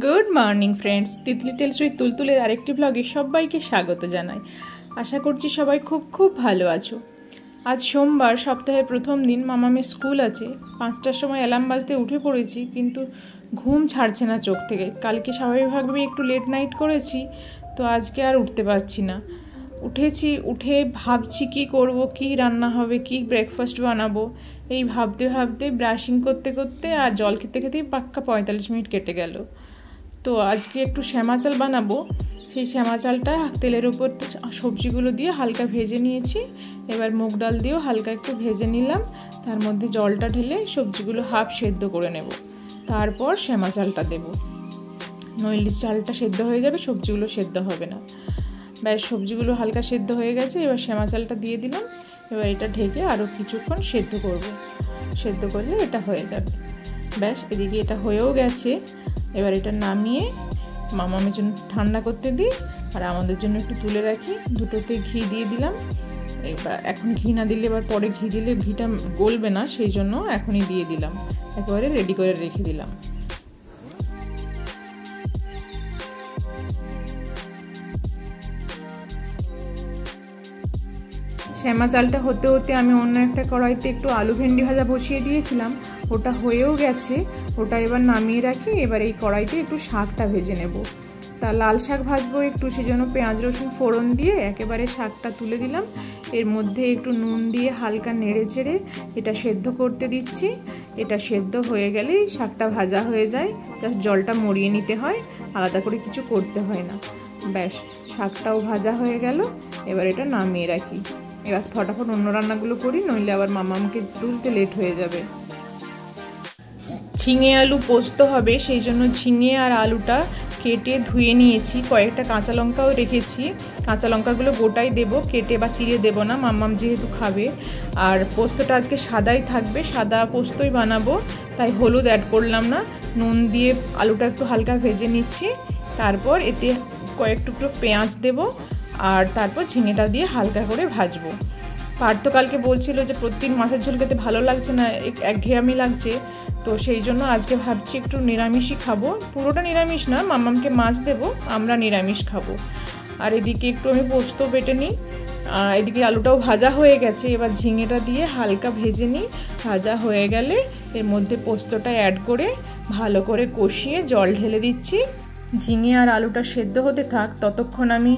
Good morning friends, Titli tales with তুলতুলের আরেকটি ব্লগে সবাইকে স্বাগত জানাই। আশা করছি সবাই খুব খুব ভালো আছো। আজ সোমবার, সপ্তাহের প্রথম দিন। মামামের স্কুল আছে। 5টার সময় অ্যালার্ম বাজতে উঠে পড়েছি, কিন্তু ঘুম ছাড়ছে না চোখ থেকে। কালকে স্বাভাবিকভাবে একটু লেট নাইট করেছি, তো আজকে আর উঠতে পারছি না। উঠে ভাবছি কি করব, কি রান্না হবে, কি ব্রেকফাস্ট বানাবো। এই ভাবতে ভাবতে ব্রাশিং করতে করতে আর জল খেতে খেতেই পাক্কা 45 মিনিট কেটে গেল। তো আজকে একটু শ্যামা চাল বানাবো। সেই শ্যামা চালটা তেলের উপর সবজিগুলো দিয়ে হালকা ভেজে নিয়েছি। এবার মুগ ডাল দিয়েও হালকা একটু ভেজে নিলাম। তার মধ্যে জলটা ঢেলে সবজিগুলো হাফ সেদ্ধ করে নেব, তারপর শ্যামা চালটা দেব। নইলে চালটা সেদ্ধ হয়ে যাবে, সবজিগুলো সেদ্ধ হবে না। ব্যাস, সবজিগুলো হালকা সেদ্ধ হয়ে গেছে। এবার শ্যামা চালটা দিয়ে দিলাম। এবার এটা ঢেকে আরও কিছুক্ষণ সেদ্ধ করব। সেদ্ধ করলে এটা হয়ে যাবে। ব্যাস, এদিকে এটা হয়েও গেছে। এবার এটা নামিয়ে মামামের জন্য ঠান্ডা করতে দিই, আর আমাদের জন্য একটু তুলে রাখি। দুটোতে ঘি দিয়ে দিলাম। এবার এখন ঘি না দিলে এবার পরে ঘি দিলে ঘিটা গলবে না, সেই জন্য এখনই দিয়ে দিলাম। একেবারে রেডি করে রেখে দিলাম। শ্যামা চালটা হতে হতে আমি অন্য একটা কড়াইতে একটু আলু ভেন্ডি ভাজা বসিয়ে দিয়েছিলাম। ওটা হয়েও গেছে। ওটা এবার নামিয়ে রাখি। এবার এই কড়াইতে একটু শাকটা ভেজে নেব। তা লাল শাক ভাজবো একটু, সেজন্য পেঁয়াজ রসুন ফোড়ন দিয়ে একেবারে শাকটা তুলে দিলাম। এর মধ্যে একটু নুন দিয়ে হালকা নেড়ে চেড়ে এটা সেদ্ধ করতে দিচ্ছি। এটা সেদ্ধ হয়ে গেলেই শাকটা ভাজা হয়ে যায়। জাস্ট জলটা মরিয়ে নিতে হয়, আলাদা করে কিছু করতে হয় না। ব্যাস, শাকটাও ভাজা হয়ে গেল। এবার এটা নামিয়ে রাখি। এবার ফটাফট অন্য রান্নাগুলো করি, নইলে আবার মামাকে তুলতে লেট হয়ে যাবে। ঝিঙে আলু পোস্ত হবে, সেই জন্য ঝিঙে আর আলুটা কেটে ধুয়ে নিয়েছি। কয়েকটা কাঁচা লঙ্কাও রেখেছি। কাঁচা লঙ্কাগুলো গোটাই দেবো, কেটে বা চিড়ে দেবো না, মাম্মাম যেহেতু খাবে। আর পোস্তটা আজকে সাদাই থাকবে, সাদা পোস্তই বানাবো, তাই হলুদ অ্যাড করলাম না। নুন দিয়ে আলুটা একটু হালকা ভেজে নিচ্ছি। তারপর এতে কয়েক টুকরো পেঁয়াজ দেবো, আর তারপর ঝিঙেটা দিয়ে হালকা করে ভাজবো। পার্থ কালকে বলছিল যে প্রতিদিন মাছের ঝোল খেতে ভালো লাগছে না, একঘেয়েমি লাগছে। তো সেই জন্য আজকে ভাবছি একটু নিরামিষই খাবো। পুরোটা নিরামিষ না, মাম্মামকে মাছ দেবো, আমরা নিরামিষ খাবো। আর এদিকে একটু আমি পোস্ত বেটে নিই। এদিকে আলুটাও ভাজা হয়ে গেছে। এবার ঝিঙেটা দিয়ে হালকা ভেজে নিই। ভাজা হয়ে গেলে এর মধ্যে পোস্তটা অ্যাড করে ভালো করে কষিয়ে জল ঢেলে দিচ্ছি। ঝিঙে আর আলুটা সেদ্ধ হতে থাক, ততক্ষণ আমি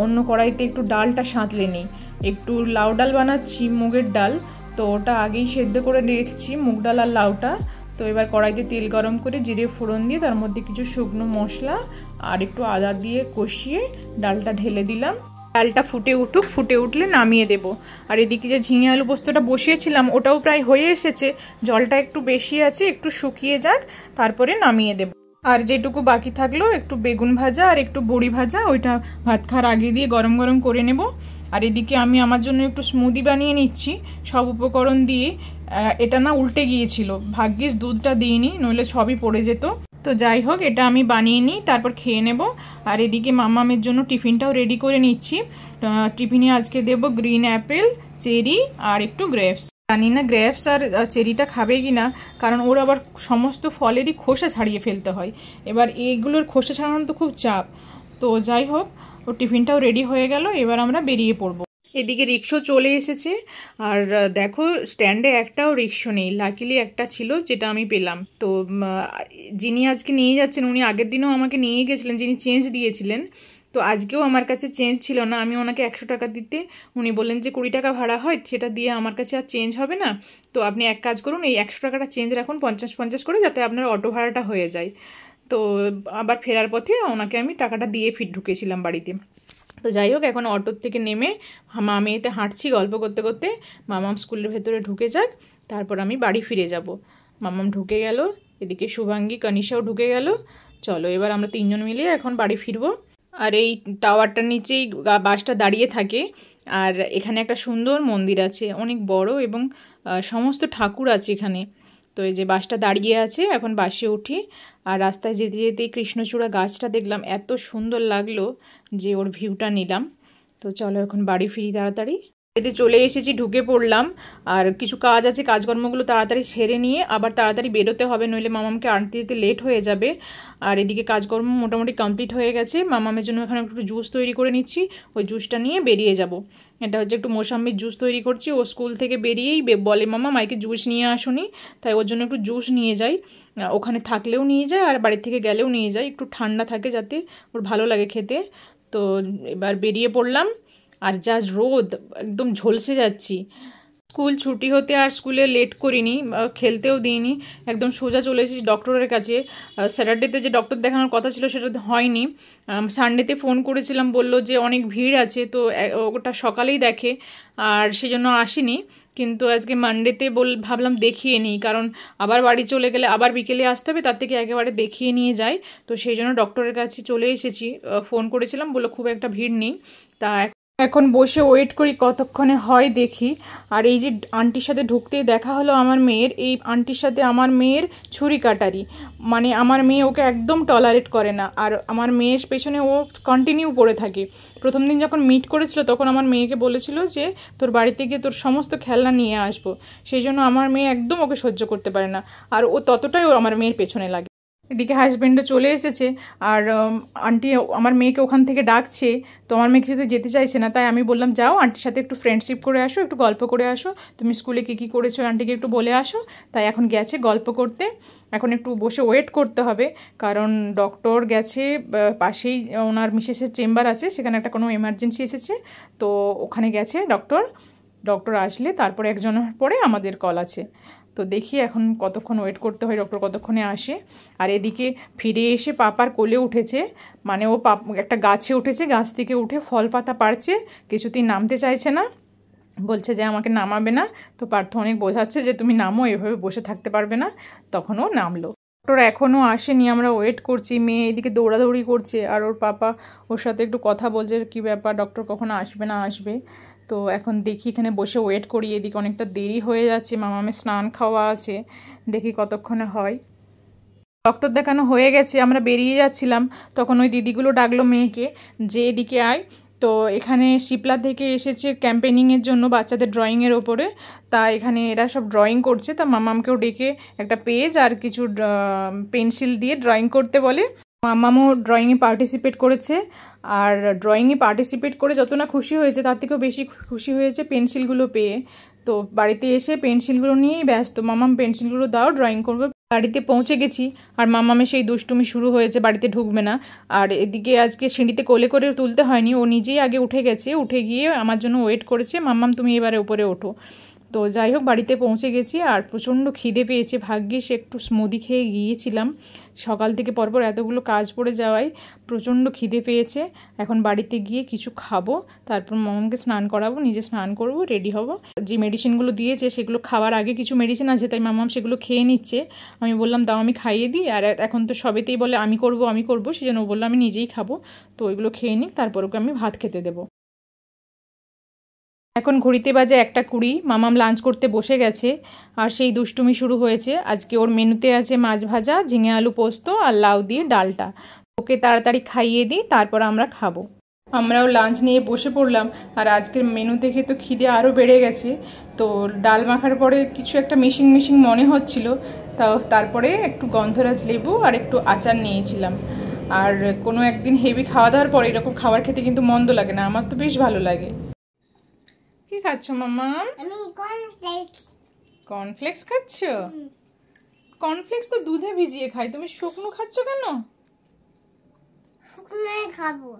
অন্য কড়াইতে একটু ডালটা সাঁতলে নিই। একটু লাউ ডাল বানাচ্ছি, মুগের ডাল। তো ওটা আগেই সেদ্ধ করে রেখেছি, মুগ ডাল আর লাউটা। তো এবার কড়াইতে তেল গরম করে জিরে ফোড়ন দিয়ে তার মধ্যে কিছু শুকনো মশলা আর একটু আদা দিয়ে কষিয়ে ডালটা ঢেলে দিলাম। ডালটা ফুটে উঠুক, ফুটে উঠলে নামিয়ে দেব। আর এদিকে যে ঝিঙে আলু পোস্তটা বসিয়েছিলাম, ওটাও প্রায় হয়ে এসেছে। জলটা একটু বেশি আছে, একটু শুকিয়ে যাক, তারপরে নামিয়ে দেব। আর যেটুকু বাকি থাকলো একটু বেগুন ভাজা আর একটু বড়ি ভাজা, ওইটা ভাত খাওয়ার আগে দিয়ে গরম গরম করে নেব। আর এদিকে আমি আমার জন্য একটু স্মুদি বানিয়ে নিচ্ছি সব উপকরণ দিয়ে। এটা না উল্টে গিয়েছিল, ভাগ্যিস দুধটা দিইনি, নইলে সবই পড়ে যেত। তো যাই হোক, এটা আমি বানিয়ে নিই, তারপর খেয়ে নেব। আর এদিকে মাম্মামের জন্য টিফিনটাও রেডি করে নিচ্ছি। টিফিনে আজকে দেব গ্রিন অ্যাপেল, চেরি আর একটু গ্রেপস। জানি না গ্রেপস আর চেরিটা খাবে কি না, কারণ ওর আবার সমস্ত ফলেরই খোসা ছাড়িয়ে ফেলতে হয়। এবার এইগুলোর খোসা ছাড়ানো তো খুব চাপ। তো যাই হোক, ওর টিফিনটাও রেডি হয়ে গেল। এবার আমরা বেরিয়ে পড়বো। এদিকে রিক্সা চলে এসেছে। আর দেখো, স্ট্যান্ডে একটাও রিক্সা নেই। লাকিলি একটা ছিল, যেটা আমি পেলাম। তো যিনি আজকে নিয়ে যাচ্ছেন, উনি আগের দিনও আমাকে নিয়ে গেছিলেন, যিনি চেঞ্জ দিয়েছিলেন। তো আজকেও আমার কাছে চেঞ্জ ছিল না। আমি ওনাকে 100 টাকা দিতে, উনি বললেন যে 20 টাকা ভাড়া হয়, সেটা দিয়ে আমার কাছে আর চেঞ্জ হবে না। তো আপনি এক কাজ করুন, এই 100 টাকাটা চেঞ্জ রাখুন 50-50 করে, যাতে আপনার অটো ভাড়াটা হয়ে যায়। তো আবার ফেরার পথে ওনাকে আমি টাকাটা দিয়ে ঢুকেছিলাম বাড়িতে। তো যাই হোক, এখন অটোর থেকে নেমে আমি এতে হাঁটছি গল্প করতে করতে। মামাম স্কুলের ভেতরে ঢুকে যাক, তারপর আমি বাড়ি ফিরে যাব। মামাম ঢুকে গেল, এদিকে শুভাঙ্গী কনিশাও ঢুকে গেল। চলো, এবার আমরা 3 জন মিলিয়ে এখন বাড়ি ফিরবো। আর এই টাওয়ারটার নিচেই বাসটা দাঁড়িয়ে থাকে। আর এখানে একটা সুন্দর মন্দির আছে, অনেক বড়, এবং সমস্ত ঠাকুর আছে এখানে। তো এই যে বাসটা দাঁড়িয়ে আছে, এখন বাসে উঠি। আর রাস্তায় যেতে যেতে কৃষ্ণচূড়া গাছটা দেখলাম, এত সুন্দর লাগলো যে ওর ভিউটা নিলাম। তো চলো এখন বাড়ি ফিরি তাড়াতাড়ি। এতে চলে এসেছি, ঢুকে পড়লাম। আর কিছু কাজ আছে, কাজকর্মগুলো তাড়াতাড়ি সেরে নিয়ে আবার তাড়াতাড়ি বেরোতে হবে, নইলে মামামকে আনতে যেতে লেট হয়ে যাবে। আর এদিকে কাজকর্ম মোটামুটি কমপ্লিট হয়ে গেছে। মামামের জন্য এখানে একটু জুস তৈরি করে নিচ্ছি, ওই জুসটা নিয়ে বেরিয়ে যাব। এটা হচ্ছে একটু মৌসাম্বির জুস তৈরি করছি। ও স্কুল থেকে বেরিয়েই বলে মামা মাইকে জুস নিয়ে আসুনি, তাই ওর জন্য একটু জুস নিয়ে যাই। ওখানে থাকলেও নিয়ে যায় আর বাড়ির থেকে গেলেও নিয়ে যায়, একটু ঠান্ডা থাকে যাতে ওর ভালো লাগে খেতে। তো এবার বেরিয়ে পড়লাম। আর যা রোদ, একদম ঝলসে যাচ্ছি। স্কুল ছুটি হতে আর স্কুলে লেট করিনি, খেলতেও দিইনি, একদম সোজা চলে এসেছি ডক্টরের কাছে। স্যাটারডেতে যে ডক্টর দেখানোর কথা ছিল সেটা হয়নি। সানডেতে ফোন করেছিলাম, বলল যে অনেক ভিড় আছে, তো ওটা সকালেই দেখে, আর সেজন্য আসিনি। কিন্তু আজকে মানডেতে ভাবলাম দেখিয়ে নিই, কারণ আবার বাড়ি চলে গেলে আবার বিকেলে আসতে হবে, তার থেকে একেবারে দেখিয়ে নিয়ে যাই। তো সেই জন্য ডক্টরের কাছে চলে এসেছি। ফোন করেছিলাম, বললো খুব একটা ভিড় নেই। তা এখন বসে ওয়েট করি কতক্ষণে হয় দেখি। আর এই যে আন্টির সাথে ঢুকতেই দেখা হলো আমার মেয়ের, এই আন্টির সাথে আমার মেয়ের ছুরি কাটারি, মানে আমার মেয়ে ওকে একদম টলারেট করে না, আর আমার মেয়ের পেছনে ও কন্টিনিউ পড়ে থাকে। প্রথম দিন যখন মিট করেছিল তখন আমার মেয়েকে বলেছিল যে তোর বাড়িতে গিয়ে তোর সমস্ত খেলনা নিয়ে আসবো, সেই জন্য আমার মেয়ে একদম ওকে সহ্য করতে পারে না, আর ও ততটাই ও আমার মেয়ের পেছনে লাগে। এদিকে হাজব্যান্ডও চলে এসেছে, আর আন্টি আমার মেয়েকে ওখান থেকে ডাকছে, তো আমার মেয়ে কিছুতে যেতে চাইছে না, তাই আমি বললাম যাও আন্টির সাথে একটু ফ্রেন্ডশিপ করে আসো, একটু গল্প করে আসো, তুমি স্কুলে কী করেছো আন্টিকে একটু বলে আসো। তাই এখন গেছে গল্প করতে। এখন একটু বসে ওয়েট করতে হবে, কারণ ডক্টর গেছে, পাশেই ওনার মিসেসের চেম্বার আছে, সেখানে একটা কোনো এমার্জেন্সি এসেছে, তো ওখানে গেছে ডক্টর আসলে তারপরে একজনের পরে আমাদের কল আছে। তো দেখি এখন কতক্ষণ ওয়েট করতে হয়, ডক্টর কতক্ষণে আসে। আর এদিকে ফিরে এসে পাপার কোলে উঠেছে, মানে ও একটা গাছে উঠেছে, গাছ থেকে উঠে ফল পাতা পাড়ছে, কিছুতেই নামতে চাইছে না, বলছে যে আমাকে নামাবে না। তো পার্থ অনেক বোঝাচ্ছে যে তুমি নামো, এভাবে বসে থাকতে পারবে না। তখন ও নামলো। ডক্টর এখনও আসেনি, আমরা ওয়েট করছি। মেয়ে এদিকে দৌড়াদৌড়ি করছে, আর ওর পাপা ওর সাথে একটু কথা বলছে, কী ব্যাপার ডক্টর কখন আসবে না আসবে। তো এখন দেখি এখানে বসে ওয়েট করি। এদিকে অনেকটা দেরি হয়ে যাচ্ছে, মামামের স্নান খাওয়া আছে, দেখি কতক্ষণে হয়। ডক্টর দেখানো হয়ে গেছে, আমরা বেরিয়ে যাচ্ছিলাম, তখন ওই দিদিগুলো ডাকলো মেয়েকে যে এদিকে আয়। তো এখানে শিপলা থেকে এসেছে ক্যাম্পেনিংয়ের জন্য বাচ্চাদের ড্রয়িংয়ের ওপরে, তা এখানে এরা সব ড্রয়িং করছে। তা মামামকেও ডেকে একটা পেজ আর কিছু পেন্সিল দিয়ে ড্রয়িং করতে বলে। মামামও ড্রয়িংয়ে পার্টিসিপেট করেছে, আর ড্রয়িংয়ে পার্টিসিপেট করে যত না খুশি হয়েছে তার থেকেও বেশি খুশি হয়েছে পেন্সিলগুলো পেয়ে। তো বাড়িতে এসে পেন্সিলগুলো নিয়েই ব্যস্ত, মামাম পেন্সিলগুলো দাও ড্রয়িং করবে। বাড়িতে পৌঁছে গেছি, আর মামামের সেই দুষ্টুমি শুরু হয়েছে, বাড়িতে ঢুকবে না। আর এদিকে আজকে সিঁড়িতে কোলে করে তুলতে হয়নি, ও নিজেই আগে উঠে গেছে, উঠে গিয়ে আমার জন্য ওয়েট করেছে, মামাম তুমি এবারে উপরে ওঠো। তো যাই হোক বাড়িতে পৌঁছে গেছি, আর প্রচণ্ড খিদে পেয়েছে। ভাগ্যিস একটু স্মুদি খেয়ে গিয়েছিলাম, সকাল থেকে পরপর এতগুলো কাজ পড়ে যাওয়ায় প্রচণ্ড খিদে পেয়েছে। এখন বাড়িতে গিয়ে কিছু খাবো, তারপর মামাকে স্নান করাবো, নিজে স্নান করব, রেডি হব। যে মেডিসিনগুলো দিয়েছে সেগুলো খাওয়ার আগে কিছু মেডিসিন আছে, তাই মামাম সেগুলো খেয়ে নিচ্ছে। আমি বললাম দাও আমি খাইয়ে দিই, আর এখন তো সবেতেই বলে আমি করবো, সেই জন্য বললো আমি নিজেই খাবো। তো ওইগুলো খেয়ে নিই, তারপর ওকে আমি ভাত খেতে দেবো। এখন ঘড়িতে বাজে 1:20, মামাম লাঞ্চ করতে বসে গেছে, আর সেই দুষ্টুমি শুরু হয়েছে। আজকে ওর মেনুতে আছে মাছ ভাজা, ঝিঙে আলু পোস্ত আর লাউ দিয়ে ডালটা। ওকে তাড়াতাড়ি খাইয়ে দিই, তারপর আমরা খাবো। আমরাও লাঞ্চ নিয়ে বসে পড়লাম, আর আজকের মেনু দেখে তো খিদে আরও বেড়ে গেছে। তো ডাল মাখার পরে কিছু একটা মিশিং মনে হচ্ছিল, তারপরে একটু গন্ধরাজ লেবু আর একটু আচার নিয়েছিলাম। আর কোনো একদিন হেভি খাওয়া দাওয়ার পরে এরকম খাবার খেতে কিন্তু মন্দ লাগে না, আমার তো বেশ ভালো লাগে। কি খাচ্ছ মামা? আমি কর্নফ্লেক্স খাচ্ছ? কর্নফ্লেক্স তো দুধে ভিজিয়ে খাই, তুমি শুকনো খাচ্ছ কেন? শুকনো খাবো।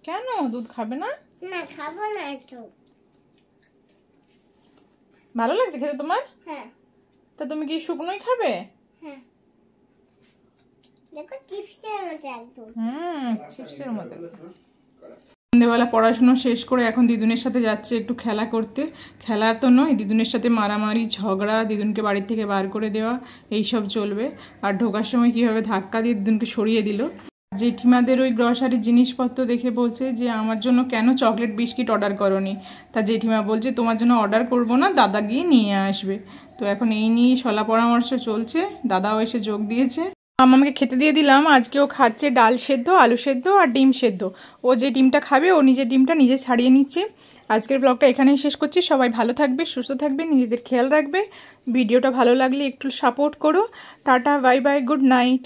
কেন দুধ খাবে না? না খাবো না তো। ভালো লাগছে খেতে তোমার? হ্যাঁ। তা তুমি কি শুকনোই খাবে? হ্যাঁ। দেখো চিপসের মতো একদম। চিপসের মতো। সন্ধ্যেবেলা পড়াশুনো শেষ করে এখন দিদুনের সাথে যাচ্ছে একটু খেলা করতে। খেলা তো নয়, দিদুনের সাথে মারামারি ঝগড়া, দিদুনকে বাড়ির থেকে বার করে দেওয়া, এইসব চলবে। আর ঢোকার সময় কীভাবে ধাক্কা দিয়ে দিদুনকে সরিয়ে দিল। জেঠিমাদের ওই গ্রসারির জিনিসপত্র দেখে বলছে যে আমার জন্য কেন চকলেট বিস্কিট অর্ডার করনি। তা জেঠিমা বলছে তোমার জন্য অর্ডার করবো না, দাদা গিয়ে নিয়ে আসবে। তো এখন এই নিয়েই সলা পরামর্শ চলছে, দাদাও এসে যোগ দিয়েছে। মামামকে খেতে দিয়ে দিলাম। আজকে ও খাচ্ছে ডাল সেদ্ধ, আলু সেদ্ধ আর ডিম সেদ্ধ। ও যে ডিমটা খাবে ও নিজের ডিমটা নিজে ছাড়িয়ে নিচ্ছে। আজকের ব্লগটা এখানেই শেষ করছি। সবাই ভালো থাকবে, সুস্থ থাকবে, নিজেদের খেয়াল রাখবে। ভিডিওটা ভালো লাগলে একটু সাপোর্ট করো। Tata, bye bye, good night.